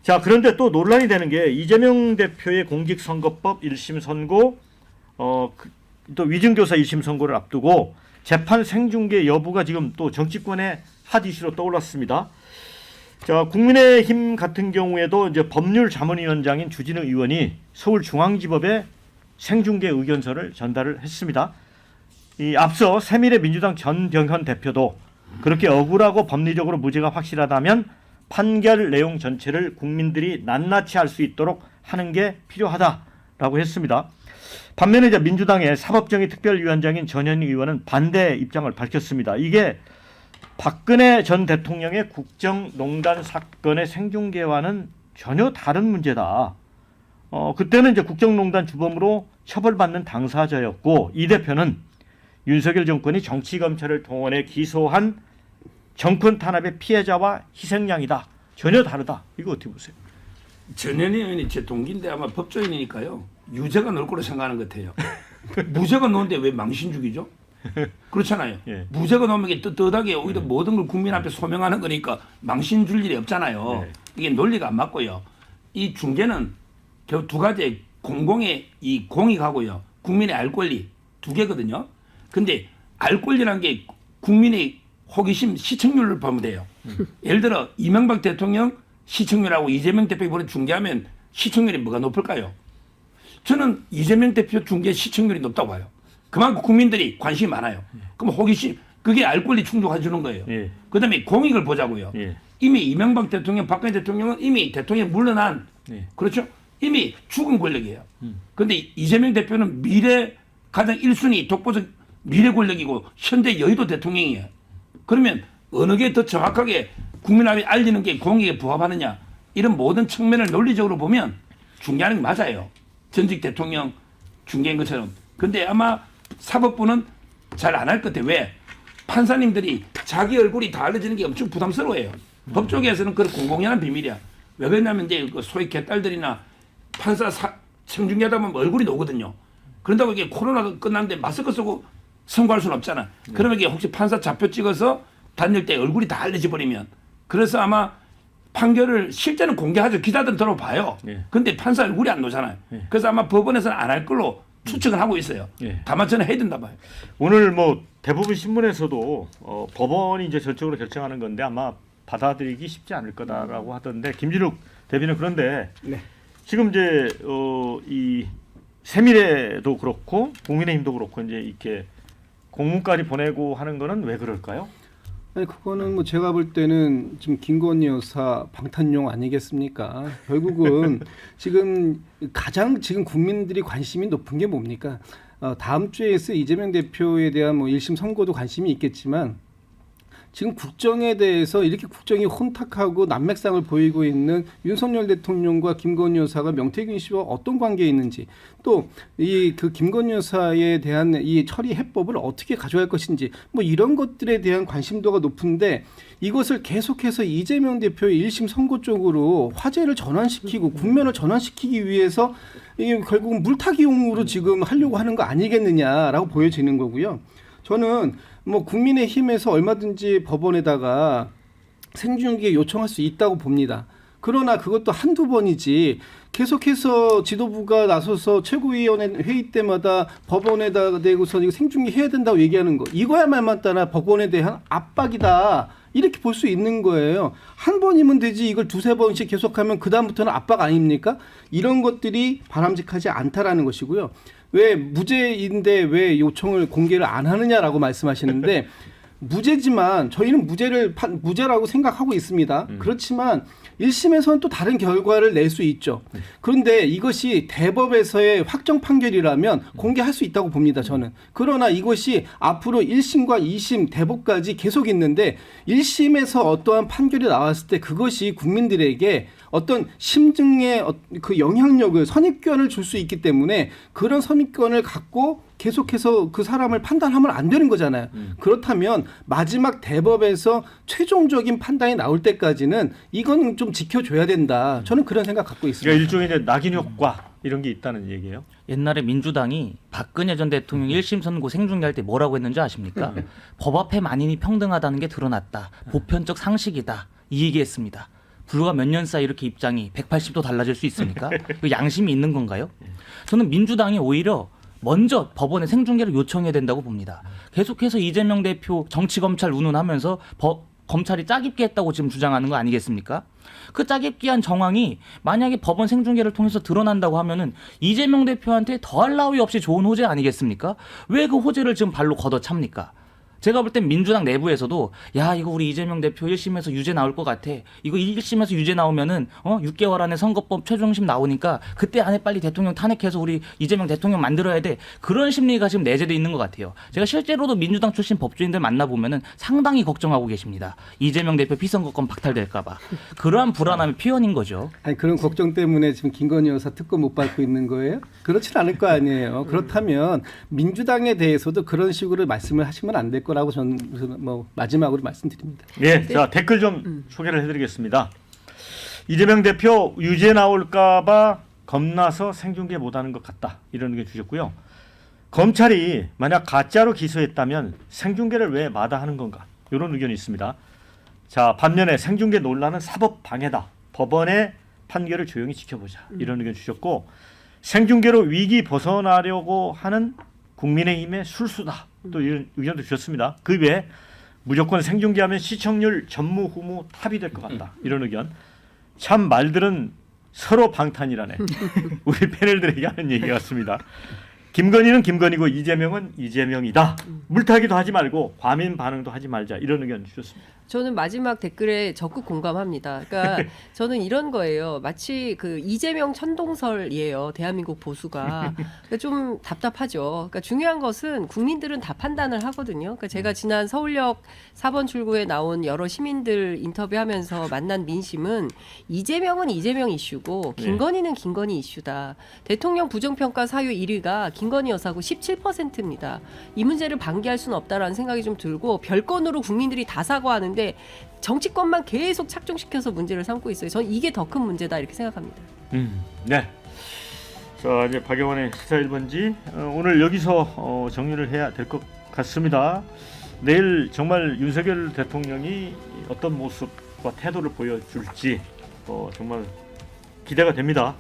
자, 그런데 또 논란이 되는 게 이재명 대표의 공직선거법 1심 선고, 또 위증교사 1심 선고를 앞두고 재판 생중계 여부가 지금 또 정치권의 핫 이슈로 떠올랐습니다. 자, 국민의힘 같은 경우에도 이제 법률자문위원장인 주진우 의원이 서울중앙지법에 생중계 의견서를 전달을 했습니다. 이 앞서 새미래민주당 전병현 대표도 그렇게 억울하고 법리적으로 무죄가 확실하다면 판결 내용 전체를 국민들이 낱낱이 알 수 있도록 하는 게 필요하다라고 했습니다. 반면에 이제 민주당의 사법정의 특별위원장인 전현희 의원은 반대 입장을 밝혔습니다. 이게 박근혜 전 대통령의 국정농단 사건의 생중계와는 전혀 다른 문제다. 그때는 이제 국정농단 주범으로 처벌받는 당사자였고 이 대표는 윤석열 정권이 정치검찰을 동원해 기소한 정권 탄압의 피해자와 희생양이다. 전혀 다르다. 이거 어떻게 보세요? 전현희 의원이 제 동기인데 아마 법조인이니까요. 유죄가 넣을 거로 생각하는 것 같아요. 무죄가 넣는데 왜 망신 죽이죠? 그렇잖아요. 예. 무죄가 넣으면 이게 떳떳하게 오히려 모든 걸 국민 앞에 소명하는 거니까 망신 줄 일이 없잖아요. 네. 이게 논리가 안 맞고요. 이 중재는 결국 두 가지 공공의 이 공익하고요. 국민의 알 권리 두 개거든요. 근데 알 권리라는 게 국민의 호기심 시청률을 보면 돼요. 예를 들어 이명박 대통령 시청률하고 이재명 대표 이번에 중계하면 시청률이 뭐가 높을까요? 저는 이재명 대표 중계 시청률이 높다고 봐요. 그만큼 국민들이 관심이 많아요. 그럼 호기심 그게 알 권리 충족해 주는 거예요. 예. 그다음에 공익을 보자고요. 예. 이미 이명박 대통령, 박근혜 대통령은 이미 대통령이 물러난 예. 그렇죠? 이미 죽은 권력이에요. 그런데 이재명 대표는 미래 가장 1순위 독보적 미래 권력이고 현재 여의도 대통령이에요. 그러면 어느 게 더 정확하게 국민 앞에 알리는 게 공익에 부합하느냐 이런 모든 측면을 논리적으로 보면 중계하는 게 맞아요. 전직 대통령 중계인 것처럼. 근데 아마 사법부는 잘 안 할 것 같아요. 왜? 판사님들이 자기 얼굴이 다 알려지는 게 엄청 부담스러워요. 법조계에서는 그런 공공연한 비밀이야. 왜 그러냐면 이제 그 소위 개딸들이나 판사 생중계하다 보면 얼굴이 나오거든요. 그런다고 이게 코로나가 끝났는데 마스크 쓰고 선고할 수는 없잖아. 그러면 이게 혹시 판사 좌표 찍어서 다닐 때 얼굴이 다 알려져 버리면 그래서 아마 판결을 실제는 공개하죠. 기자들은 들어봐요. 예. 근데 판사 얼굴이 안 나오잖아요. 그래서 아마 법원에서는 안 할 걸로 추측을 하고 있어요. 예. 다만 저는 해야 된다 봐요. 오늘 뭐 대부분 신문에서도 법원이 이제 전적으로 결정하는 건데 아마 받아들이기 쉽지 않을 거다라고 하던데 김진욱 대변인 그런데 네. 지금 이제 이 새미래도 그렇고 국민의힘도 그렇고 이제 이렇게 공문까지 보내고 하는 거는 왜 그럴까요? 아니 그거는 뭐 제가 볼 때는 지금 김건희 여사 방탄용 아니겠습니까? 결국은 지금 가장 지금 국민들이 관심이 높은 게 뭡니까? 다음 주에 있을 이재명 대표에 대한 뭐 1심 선고도 관심이 있겠지만 지금 국정에 대해서 이렇게 국정이 혼탁하고 난맥상을 보이고 있는 윤석열 대통령과 김건희 여사가 명태균 씨와 어떤 관계에 있는지 또 이 그 김건희 여사에 대한 이 처리 해법을 어떻게 가져갈 것인지 뭐 이런 것들에 대한 관심도가 높은데 이것을 계속해서 이재명 대표의 1심 선고 쪽으로 화제를 전환시키고 국면을 전환시키기 위해서 이게 결국은 물타기용으로 지금 하려고 하는 거 아니겠느냐라고 보여지는 거고요. 저는 뭐 국민의힘에서 얼마든지 법원에다가 생중계 요청할 수 있다고 봅니다. 그러나 그것도 한두 번이지 계속해서 지도부가 나서서 최고위원회 회의 때마다 법원에다 대고서 이거 생중계 해야 된다고 얘기하는 거 이거야말만 따라 법원에 대한 압박이다. 이렇게 볼 수 있는 거예요. 한 번이면 되지 이걸 두세 번씩 계속하면 그다음부터는 압박 아닙니까? 이런 것들이 바람직하지 않다라는 것이고요. 왜 무죄인데 왜 요청을 공개를 안 하느냐라고 말씀하시는데 무죄지만 저희는 무죄라고 생각하고 있습니다. 그렇지만 1심에서는 또 다른 결과를 낼 수 있죠. 그런데 이것이 대법에서의 확정 판결이라면 공개할 수 있다고 봅니다. 저는. 그러나 이것이 앞으로 1심과 2심 대법까지 계속 있는데 1심에서 어떠한 판결이 나왔을 때 그것이 국민들에게 어떤 심증의 그 영향력을 선입견을 줄 수 있기 때문에 그런 선입견을 갖고 계속해서 그 사람을 판단하면 안 되는 거잖아요. 그렇다면 마지막 대법에서 최종적인 판단이 나올 때까지는 이건 좀 지켜줘야 된다. 저는 그런 생각 갖고 있습니다. 그러니까 일종의 이제 낙인 효과 이런 게 있다는 얘기예요. 옛날에 민주당이 박근혜 전 대통령 1심 선고 생중계할 때 뭐라고 했는지 아십니까? 법 앞에 만인이 평등하다는 게 드러났다. 보편적 상식이다. 이 얘기했습니다. 불과 몇 년 사이 이렇게 입장이 180도 달라질 수 있습니까? 그 양심이 있는 건가요? 저는 민주당이 오히려 먼저 법원에 생중계를 요청해야 된다고 봅니다. 계속해서 이재명 대표 정치검찰 운운하면서 검찰이 짜깁기 했다고 지금 주장하는 거 아니겠습니까? 그 짜깁기한 정황이 만약에 법원 생중계를 통해서 드러난다고 하면은 이재명 대표한테 더할 나위 없이 좋은 호재 아니겠습니까? 왜 그 호재를 지금 발로 걷어찹니까? 제가 볼 땐 민주당 내부에서도 야 이거 우리 이재명 대표 1심에서 유죄 나올 것 같아. 이거 1심에서 유죄 나오면은 6개월 안에 선거법 최종심 나오니까 그때 안에 빨리 대통령 탄핵해서 우리 이재명 대통령 만들어야 돼. 그런 심리가 지금 내재돼 있는 것 같아요. 제가 실제로도 민주당 출신 법조인들 만나보면은 상당히 걱정하고 계십니다. 이재명 대표 피선거권 박탈될까 봐. 그러한 불안함의 표현인 거죠. 아니 그런 걱정 때문에 지금 김건희 여사 특검 못 받고 있는 거예요? 그렇진 않을 거 아니에요. 그렇다면 민주당에 대해서도 그런 식으로 말씀을 하시면 안 될 거라고 저는 뭐 마지막으로 말씀드립니다. 예, 자 댓글 좀 소개를 해드리겠습니다. 이재명 대표 유죄 나올까봐 겁나서 생중계 못하는 것 같다 이런 의견 주셨고요. 검찰이 만약 가짜로 기소했다면 생중계를 왜 마다하는 건가 이런 의견이 있습니다. 자 반면에 생중계 논란은 사법 방해다. 법원의 판결을 조용히 지켜보자 이런 의견 주셨고 생중계로 위기 벗어나려고 하는 국민의힘의 술수다. 또 이런 의견도 주셨습니다. 그 외에 무조건 생중계하면 시청률 전무후무 탑이 될 것 같다. 이런 의견. 참 말들은 서로 방탄이라네. 우리 패널들에게 하는 얘기 같습니다. 김건희는 김건희고 이재명은 이재명이다. 물타기도 하지 말고 과민 반응도 하지 말자. 이런 의견 주셨습니다. 저는 마지막 댓글에 적극 공감합니다. 그러니까 저는 이런 거예요. 마치 그 이재명 천동설이에요. 대한민국 보수가. 그러니까 좀 답답하죠. 그러니까 중요한 것은 국민들은 다 판단을 하거든요. 그러니까 제가 지난 서울역 4번 출구에 나온 여러 시민들 인터뷰하면서 만난 민심은 이재명은 이재명 이슈고 김건희는 김건희 이슈다. 대통령 부정평가 사유 1위가 김건희 여사고 17%입니다. 이 문제를 방기할 수는 없다라는 생각이 좀 들고 별건으로 국민들이 다 사과하는데 정치권만 계속 착종시켜서 문제를 삼고 있어요. 저는 이게 더 큰 문제다 이렇게 생각합니다. 네. 자 이제 박영원의 시사 1번지 오늘 여기서 정리를 해야 될 것 같습니다. 내일 정말 윤석열 대통령이 어떤 모습과 태도를 보여줄지 정말 기대가 됩니다.